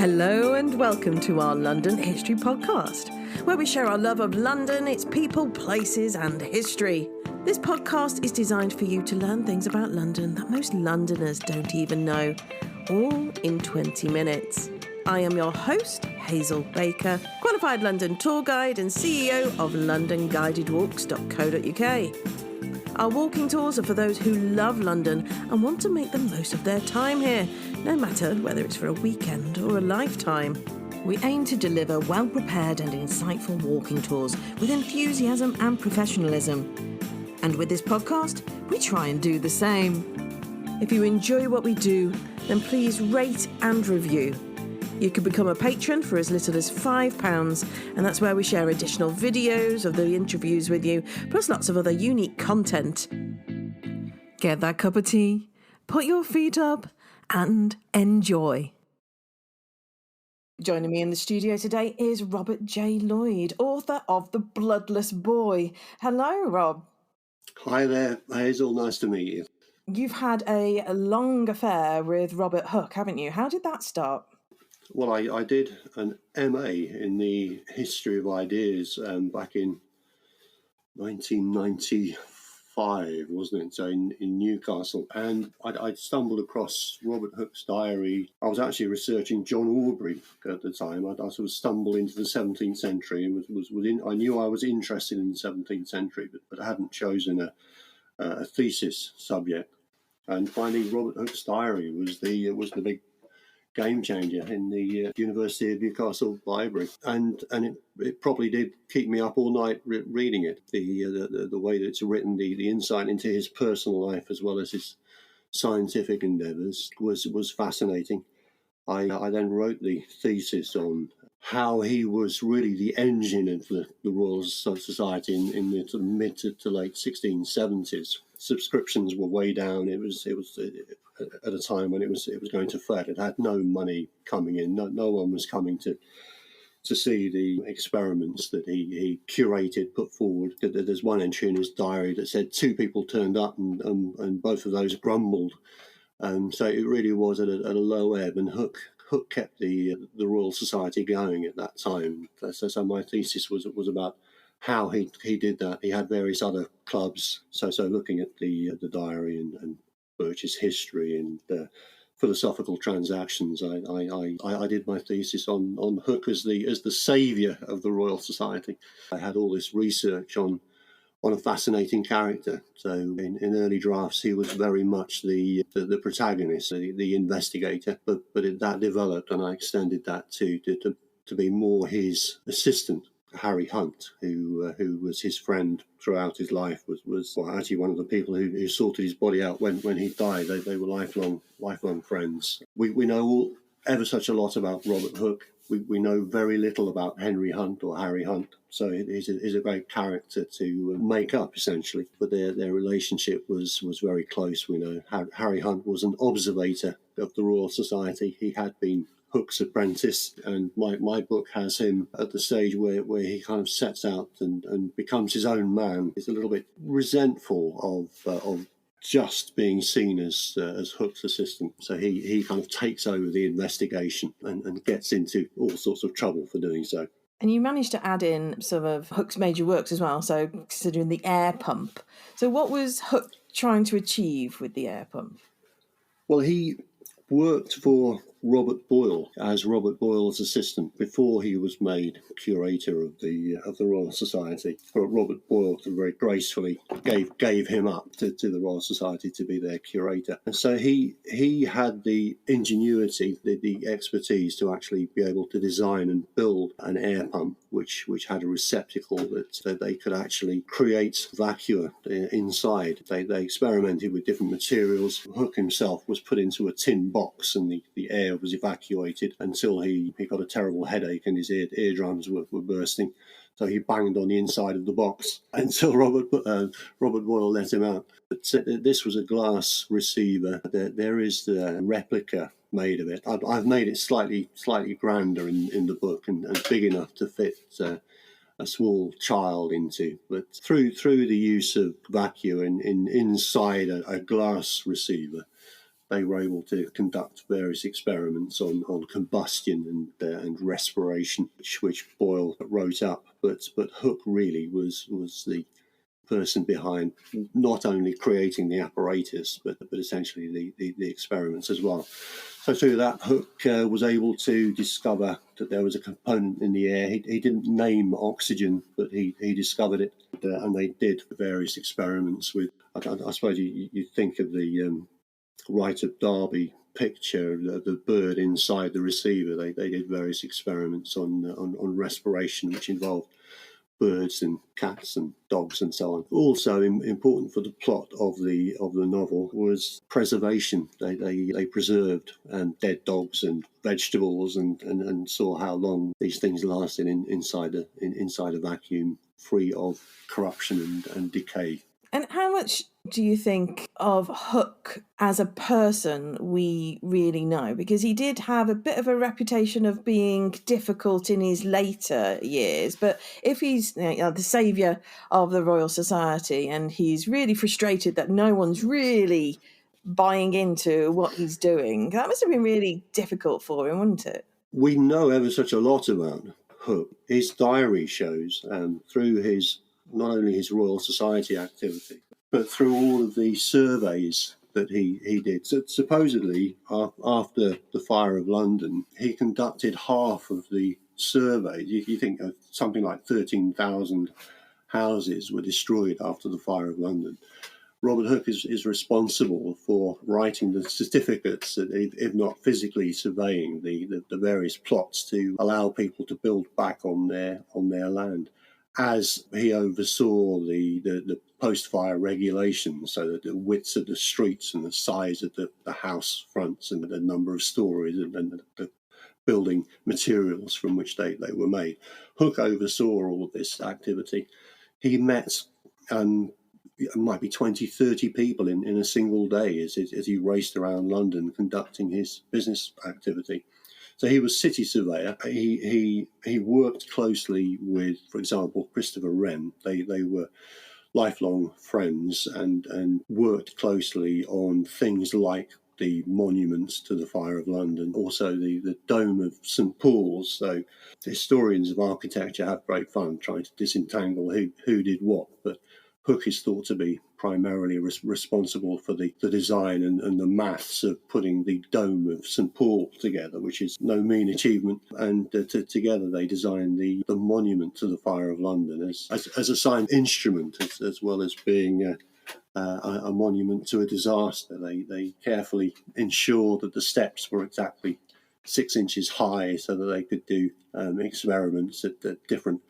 Hello and welcome to our London History Podcast, where we share our love of London, its people, places and history. This podcast is designed for you to learn things about London that most Londoners don't even know, all in 20 minutes. I am your host, Hazel Baker, qualified London tour guide and CEO of LondonGuidedWalks.co.uk. Our walking tours are for those who love London and want to make the most of their time here, no matter whether it's for a weekend or a lifetime. We aim to deliver well-prepared and insightful walking tours with enthusiasm and professionalism. And with this podcast, we try and do the same. If you enjoy what we do, then please rate and review. You can become a patron for as little as £5, and that's where we share additional videos of the interviews with you, plus lots of other unique content. Get that cup of tea, put your feet up, and enjoy. Joining me in the studio today is Robert J. Lloyd, author of The Bloodless Boy. Hello, Rob. Hi there, Hazel. Nice to meet you. You've had a long affair with Robert Hooke, haven't you? How did that start? Well, I did an MA in the history of ideas back in 1995, wasn't it? So in Newcastle. And I'd stumbled across Robert Hooke's diary. I was actually researching John Aubrey at the time. I sort of stumbled into the 17th century and I knew I was interested in the 17th century, but I hadn't chosen a thesis subject. And finding Robert Hooke's diary was the big game changer in the University of Newcastle library, and it probably did keep me up all night reading it. The way that it's written, the insight into his personal life as well as his scientific endeavours was fascinating. I then wrote the thesis on how he was really the engine of the Royal Society in the sort of mid to late 1670s. Subscriptions were way down. It was at a time when it was going to flat. It had no money coming in. No one was coming to see the experiments that he curated, put forward. There's one entry in his diary that said 2 people turned up and both of those grumbled. So it really was at a low ebb, and Hooke kept the Royal Society going at that time. So my thesis was about how he did that. He had various other clubs. So looking at the diary and Birch's history and philosophical transactions, I did my thesis on Hooke as the saviour of the Royal Society. I had all this research on a fascinating character. So in early drafts, he was very much the protagonist, the investigator. But that developed, and I extended that to be more his assistant, Harry Hunt, who was his friend throughout his life, was actually one of the people who sorted his body out when he died. They were lifelong friends. We know ever such a lot about Robert Hooke. We know very little about Henry Hunt or Harry Hunt, so he's a great character to make up, essentially. But their relationship was very close. We know Harry Hunt was an observator of the Royal Society. He had been Hooke's apprentice, and my book has him at the stage where he kind of sets out and becomes his own man. He's a little bit resentful of just being seen as Hooke's assistant. So he kind of takes over the investigation and gets into all sorts of trouble for doing so. And you managed to add in some of Hooke's major works as well, so considering the air pump. So what was Hooke trying to achieve with the air pump? Well, he worked for Robert Boyle as Robert Boyle's assistant before he was made curator of the Royal Society. But Robert Boyle very gracefully gave him up to the Royal Society to be their curator. And so he had the ingenuity, the expertise to actually be able to design and build an air pump which had a receptacle that they could actually create vacuum inside. They experimented with different materials. Hooke himself was put into a tin box, and the air was evacuated until he got a terrible headache and his eardrums were bursting. So he banged on the inside of the box until Robert Boyle let him out. But this was a glass receiver. There is the replica made of it. I've made it slightly grander in the book and big enough to fit a small child into. But through the use of vacuum inside a glass receiver, they were able to conduct various experiments on combustion and respiration, which Boyle wrote up. But Hooke really was the person behind not only creating the apparatus, but essentially the experiments as well. So through that, Hooke was able to discover that there was a component in the air. He didn't name oxygen, but he discovered it, and they did various experiments with. I suppose you think of the Right of Derby picture, the bird inside the receiver. They did various experiments on respiration, which involved birds and cats and dogs and so on. Also important for the plot of the novel was preservation. They preserved dead dogs and vegetables and saw how long these things lasted inside a vacuum, free of corruption and decay. And how much do you think of Hooke as a person we really know? Because he did have a bit of a reputation of being difficult in his later years. But if he's the saviour of the Royal Society and he's really frustrated that no one's really buying into what he's doing, that must have been really difficult for him, wouldn't it? We know ever such a lot about Hooke. His diary shows through his not only his Royal Society activity, but through all of the surveys that he did. So supposedly, after the fire of London, he conducted half of the surveys. You think of something like 13,000 houses were destroyed after the fire of London. Robert Hooke is responsible for writing the certificates, if not physically surveying the various plots to allow people to build back on their land, as he oversaw the post-fire regulations, so that the widths of the streets and the size of the house fronts and the number of stories and the building materials from which they were made. Hooke oversaw all of this activity. He met it might be 20, 30 people in a single day as he raced around London conducting his business activity. So he was city surveyor. He worked closely with, for example, Christopher Wren. They were lifelong friends and worked closely on things like the monuments to the fire of London, also the dome of St. Paul's. So historians of architecture have great fun trying to disentangle who did what, but Hooke is thought to be primarily responsible for the design and the maths of putting the dome of St. Paul together, which is no mean achievement. And together they designed the monument to the fire of London as a sign instrument, as well as being a monument to a disaster. They carefully ensured that the steps were exactly 6 inches high so that they could do experiments at different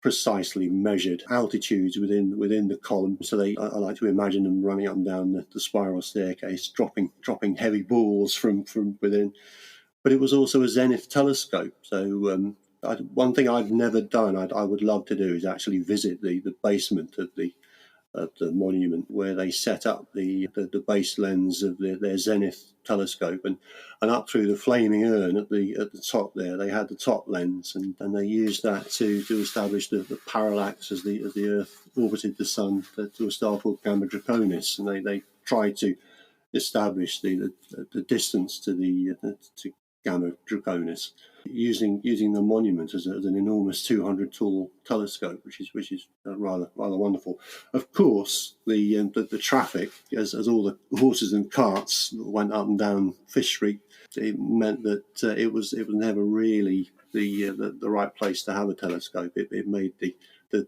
precisely measured altitudes within the column. So I like to imagine them running up and down the spiral staircase, dropping heavy balls from within. But it was also a zenith telescope. So one thing I've never done, I would love to do, is actually visit the basement of the monument, where they set up the base lens of their zenith telescope, and up through the flaming urn at the top there, they had the top lens, and they used that to establish the parallax as the Earth orbited the Sun to a star called Gamma Draconis, and they tried to establish the distance to Gamma Draconis using the monument as an enormous 200 tall telescope, which is rather wonderful. Of course, the traffic, as all the horses and carts went up and down Fish Street, it meant that it was never really the right place to have a telescope. It made the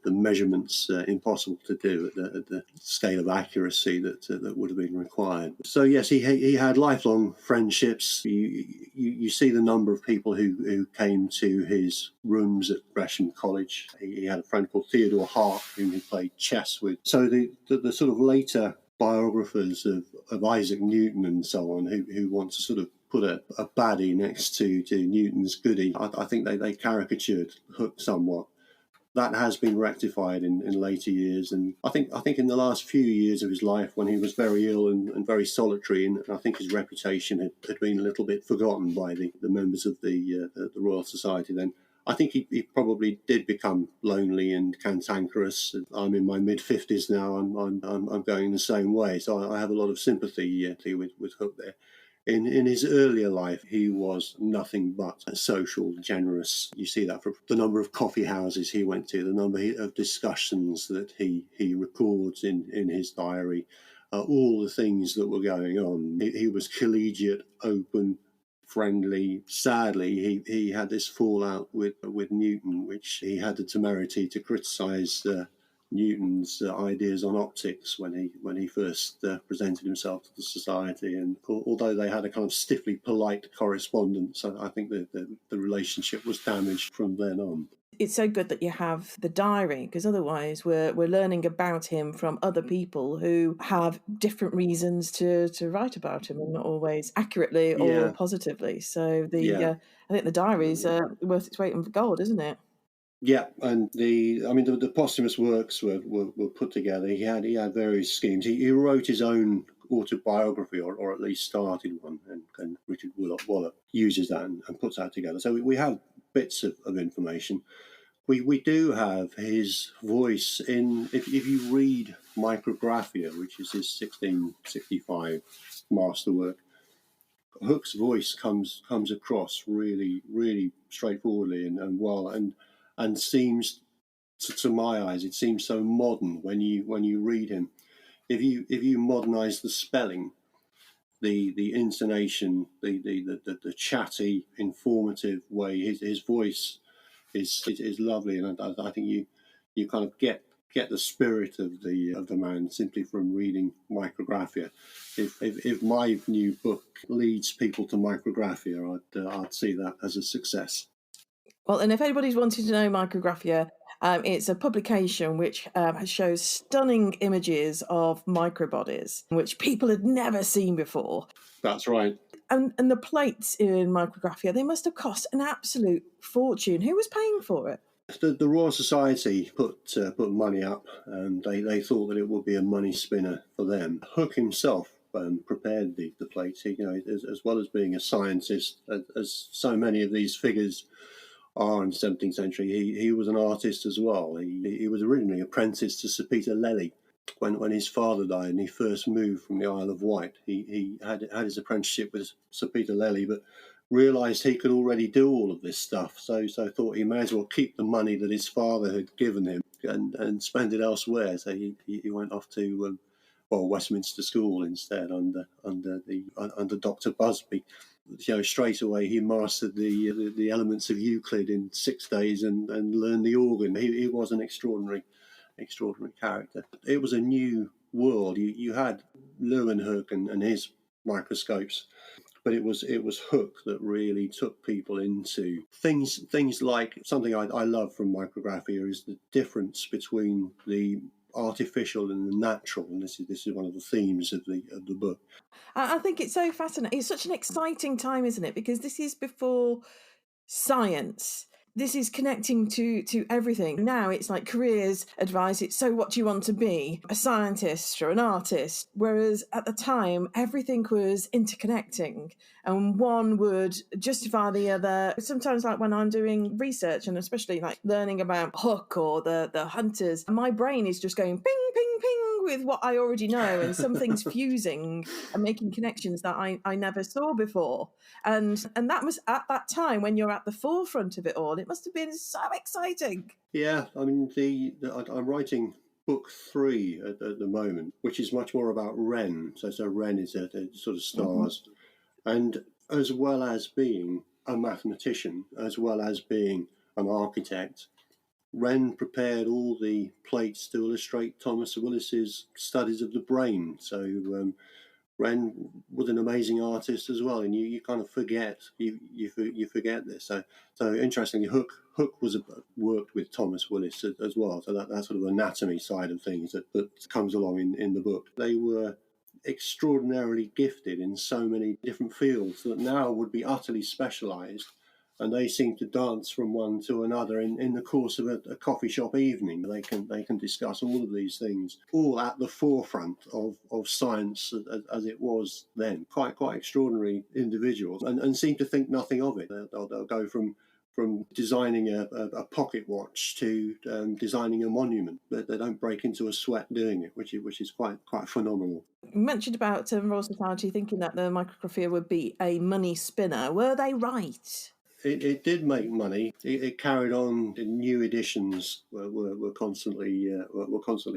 measurements impossible to do at the scale of accuracy that would have been required. So yes, he had lifelong friendships. You see the number of people who came to his rooms at Gresham College. He had a friend called Theodore Hart, whom he played chess with. So the sort of later biographers of Isaac Newton and so on, who want to sort of put a baddie next to Newton's goodie, I think they caricatured Hooke somewhat. That has been rectified in later years, and I think in the last few years of his life, when he was very ill and very solitary, and I think his reputation had been a little bit forgotten by the members of the Royal Society then, I think he probably did become lonely and cantankerous. I'm in my mid-50s now. I'm going the same way, so I have a lot of sympathy with Hooke there. In his earlier life, he was nothing but social, generous. You see that from the number of coffee houses he went to, the number of discussions that he records in his diary, all the things that were going on. He was collegiate, open, friendly. Sadly, he had this fallout with Newton, which he had the temerity to criticise Newton's ideas on optics when he first presented himself to the society. And although they had a kind of stiffly polite correspondence, I think the relationship was damaged from then on. It's so good that you have the diary, because otherwise we're learning about him from other people who have different reasons to write about him, and not always accurately or positively. So I think the diary is worth its weight in gold, isn't it? Yeah, and the posthumous works were put together. He had various schemes. He wrote his own autobiography, or at least started one, and Richard Wallop uses that and puts that together. So we have bits of information. We do have his voice in, if you read Micrographia, which is his 1665 masterwork, Hooke's voice comes across really, really straightforwardly and well, and seems, to my eyes, it seems so modern when you read him. If you modernise the spelling, the intonation, the chatty, informative way, his voice is lovely, and I think you kind of get the spirit of the man simply from reading Micrographia. If my new book leads people to Micrographia, I'd see that as a success. Well, and if anybody's wanting to know Micrographia, it's a publication which shows stunning images of microbodies, which people had never seen before. That's right. And the plates in Micrographia, they must have cost an absolute fortune. Who was paying for it? The Royal Society put money up, and they thought that it would be a money spinner for them. Hooke himself prepared the plates. He, as well as being a scientist, as so many of these figures are in the 17th century, he was an artist as well. He was originally apprenticed to Sir Peter Lely. When his father died and he first moved from the Isle of Wight, he had his apprenticeship with Sir Peter Lely, but realised he could already do all of this stuff. So thought he may as well keep the money that his father had given him and spend it elsewhere. So he went off to Westminster School instead under Dr. Busby. Straight away he mastered the elements of Euclid in 6 days and learned the organ. He was an extraordinary character. It was a new world. You had Leeuwenhoek and his microscopes, but it was Hooke that really took people into things like something I love from Micrographia is the difference between the artificial and the natural, and this is one of the themes of the book. I think it's so fascinating. It's such an exciting time, isn't it? Because this is before science. This is connecting to everything. Now it's like careers advice. It's so what do you want to be? A scientist or an artist? Whereas at the time, everything was interconnecting and one would justify the other. Sometimes like when I'm doing research and especially like learning about Hooke or the hunters, my brain is just going ping, ping, ping with what I already know and something's fusing and making connections that I never saw before. And that was at that time when you're at the forefront of it all. It must have been so exciting. Yeah, I mean, I'm writing book 3 at the moment, which is much more about Wren. So Wren is a sort of stars, and as well as being a mathematician, as well as being an architect, Wren prepared all the plates to illustrate Thomas Willis's studies of the brain. So Wren was an amazing artist as well, and you kind of forget you forget this. So interestingly, Hooke worked with Thomas Willis as well. So that sort of anatomy side of things that comes along in the book. They were extraordinarily gifted in so many different fields that now would be utterly specialised, and they seem to dance from one to another in the course of a coffee shop evening. They can discuss all of these things, all at the forefront of science as it was then. Quite extraordinary individuals, and seem to think nothing of it. They'll go from from designing a pocket watch to designing a monument. They don't break into a sweat doing it, which is quite phenomenal. You mentioned about Royal Society thinking that the Micrographia would be a money spinner. Were they right? It did make money. It carried on. New editions were constantly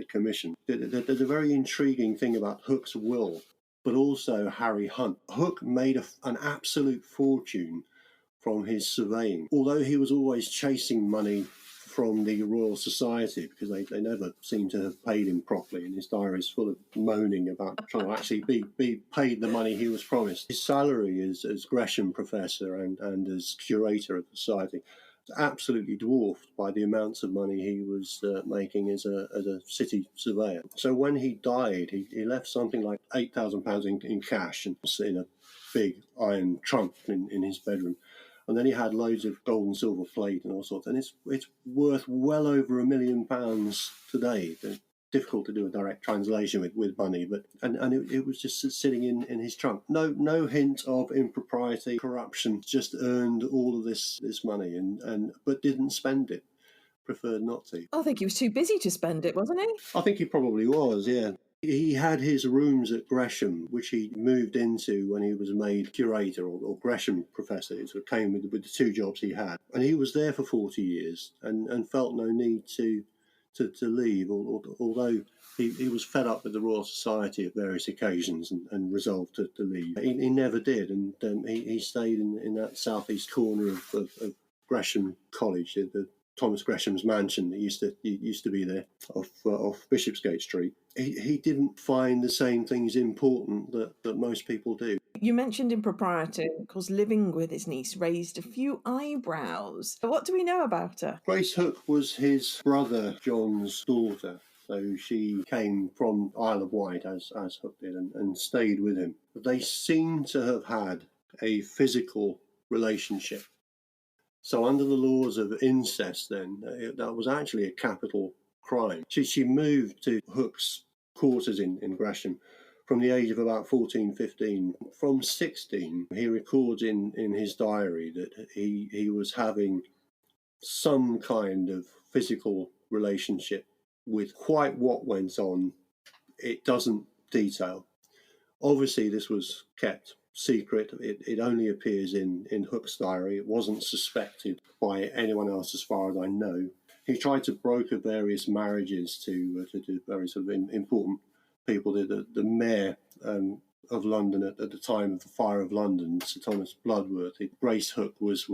commissioned. The very intriguing thing about Hooke's will, but also Harry Hunt. Hooke made an absolute fortune from his surveying, although he was always chasing money from the Royal Society because they never seem to have paid him properly, and his diary is full of moaning about trying to actually be paid the money he was promised. His salary as Gresham Professor and as curator of the Society was absolutely dwarfed by the amounts of money he was making as a city surveyor. So when he died, he left something like £8,000 in cash and in a big iron trunk in his bedroom. And then he had loads of gold and silver plate and all sorts. And it's worth well over £1 million today. It's difficult to do a direct translation with money, but it was just sitting in his trunk. No hint of impropriety, corruption. Just earned all of this money but didn't spend it. Preferred not to. I think he was too busy to spend it, wasn't he? I think he probably was, yeah. He had his rooms at Gresham, which he moved into when he was made curator or Gresham Professor. It sort of came with the two jobs he had. And he was there for 40 years and felt no need to leave, although he was fed up with the Royal Society at various occasions and resolved to leave. He never did, and he stayed in that southeast corner of Gresham College, the Thomas Gresham's mansion that used to be there off Bishopsgate Street. He didn't find the same things important that most people do. You mentioned impropriety, because living with his niece raised a few eyebrows. What do we know about her? Grace Hooke was his brother John's daughter. So she came from Isle of Wight, as Hooke did, and stayed with him. But they seem to have had a physical relationship. So under the laws of incest then, that was actually a capital crime. She moved to Hooke's quarters in Gresham from the age of about 14, 15. From 16, he records in his diary that he was having some kind of physical relationship with. Quite what went on, it doesn't detail. Obviously, this was kept secret. It only appears in Hooke's diary. It wasn't suspected by anyone else as far as I know. He tried to broker various marriages to very sort of important people. The mayor of London at the time of the fire of London, Sir Thomas Bloodworth, Grace Hooke was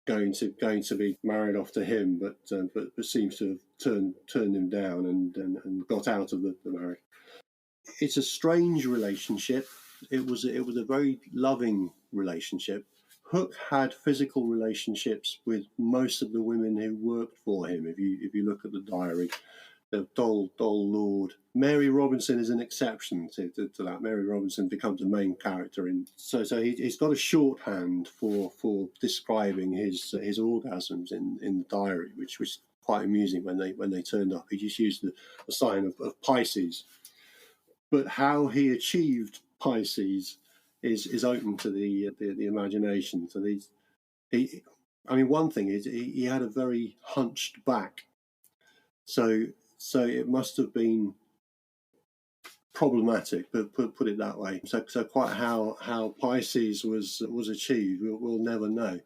going to be married off to him, but seems to have turned him down and got out of the marriage. It's a strange relationship. It was a very loving relationship. Hooke had physical relationships with most of the women who worked for him. If you look at the diary, the Dol Lord. Mary Robinson is an exception to that. Mary Robinson becomes the main character so he's got a shorthand for describing his orgasms in the diary, which was quite amusing when they turned up. He just used the sign of Pisces, but how he achieved Pisces is open to the imagination. So one thing is he had a very hunched back, so it must have been problematic, but put it that way. So quite how Pisces was achieved, we'll never know.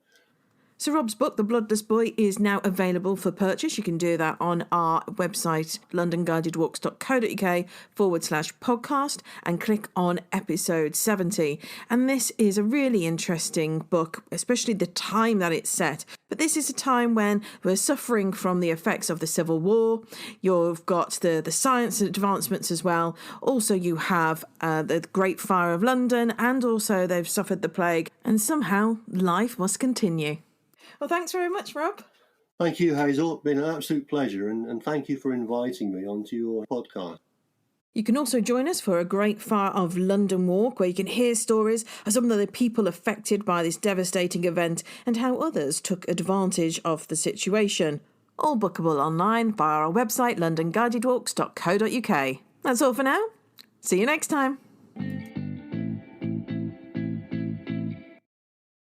So Rob's book, The Bloodless Boy, is now available for purchase. You can do that on our website, londonguidedwalks.co.uk/podcast, and click on episode 70. And this is a really interesting book, especially the time that it's set. But this is a time when we're suffering from the effects of the Civil War. You've got the science advancements as well. Also, you have the Great Fire of London, and also they've suffered the plague. And somehow life must continue. Well, thanks very much, Rob. Thank you, Hazel. It's been an absolute pleasure, and thank you for inviting me onto your podcast. You can also join us for a Great Fire of London walk, where you can hear stories of some of the people affected by this devastating event and how others took advantage of the situation. All bookable online via our website, londonguidedwalks.co.uk. That's all for now. See you next time.